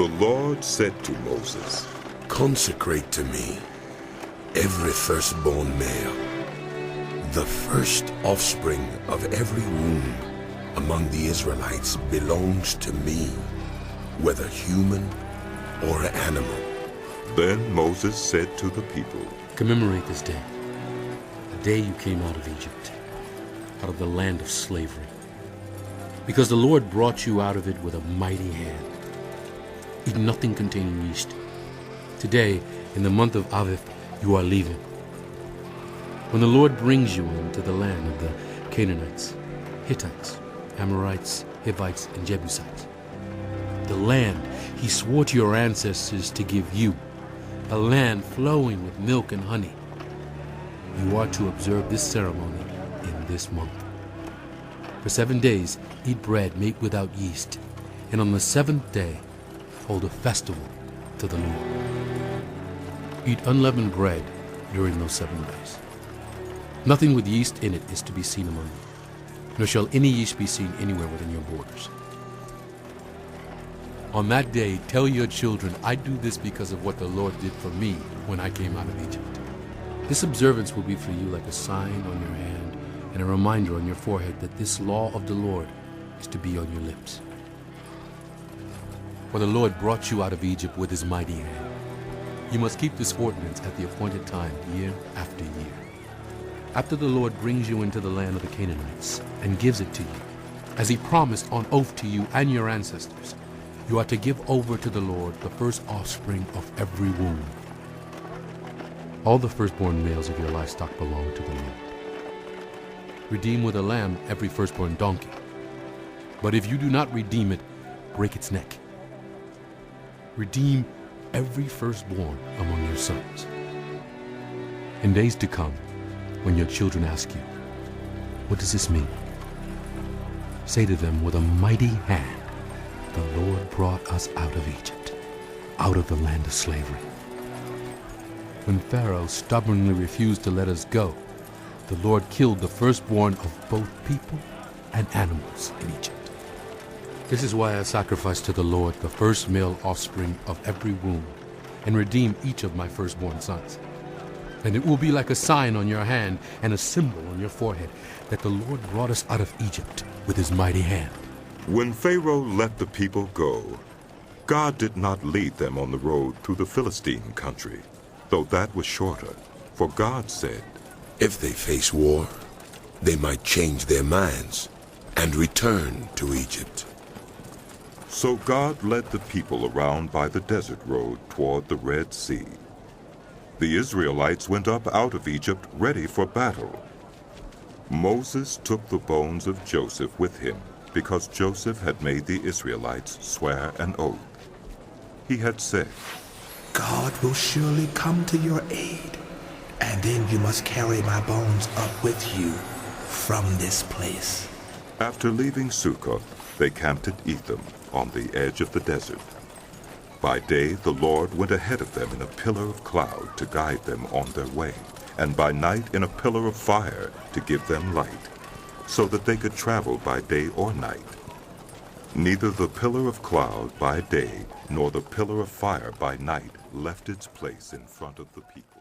The Lord said to Moses, Consecrate to me every firstborn male, the first offspring of every womb among the Israelites belongs to me, whether human or animal. Then Moses said to the people, Commemorate this day, the day you came out of Egypt, out of the land of slavery, because the Lord brought you out of it with a mighty hand. Eat nothing containing yeast. Today, in the month of Abib, you are leaving. When the Lord brings you into the land of the Canaanites, Hittites, Amorites, Hivites, and Jebusites, the land he swore to your ancestors to give you, a land flowing with milk and honey, you are to observe this ceremony in this month. For 7 days, eat bread made without yeast, and on the 7th day, hold a festival to the Lord. Eat unleavened bread during those 7 days. Nothing with yeast in it is to be seen among you, nor shall any yeast be seen anywhere within your borders. On that day, tell your children, I do this because of what the Lord did for me when I came out of Egypt. This observance will be for you like a sign on your hand and a reminder on your forehead that this law of the Lord is to be on your lips. For the Lord brought you out of Egypt with his mighty hand. You must keep this ordinance at the appointed time, year after year. After the Lord brings you into the land of the Canaanites and gives it to you, as he promised on oath to you and your ancestors, you are to give over to the Lord the first offspring of every womb. All the firstborn males of your livestock belong to the Lord. Redeem with a lamb every firstborn donkey. But if you do not redeem it, break its neck. Redeem every firstborn among your sons. In days to come, when your children ask you, what does this mean? Say to them, with a mighty hand, the Lord brought us out of Egypt, out of the land of slavery. When Pharaoh stubbornly refused to let us go, the Lord killed the firstborn of both people and animals in Egypt. This is why I sacrifice to the Lord the first male offspring of every womb, and redeem each of my firstborn sons. And it will be like a sign on your hand and a symbol on your forehead that the Lord brought us out of Egypt with his mighty hand. When Pharaoh let the people go, God did not lead them on the road through the Philistine country, though that was shorter. For God said, If they face war, they might change their minds and return to Egypt. So God led the people around by the desert road toward the Red Sea. The Israelites went up out of Egypt ready for battle. Moses took the bones of Joseph with him, because Joseph had made the Israelites swear an oath. He had said, God will surely come to your aid, and then you must carry my bones up with you from this place. After leaving Sukkot, they camped at Etham, on the edge of the desert. By day the Lord went ahead of them in a pillar of cloud to guide them on their way, and by night in a pillar of fire to give them light, so that they could travel by day or night. Neither the pillar of cloud by day nor the pillar of fire by night left its place in front of the people.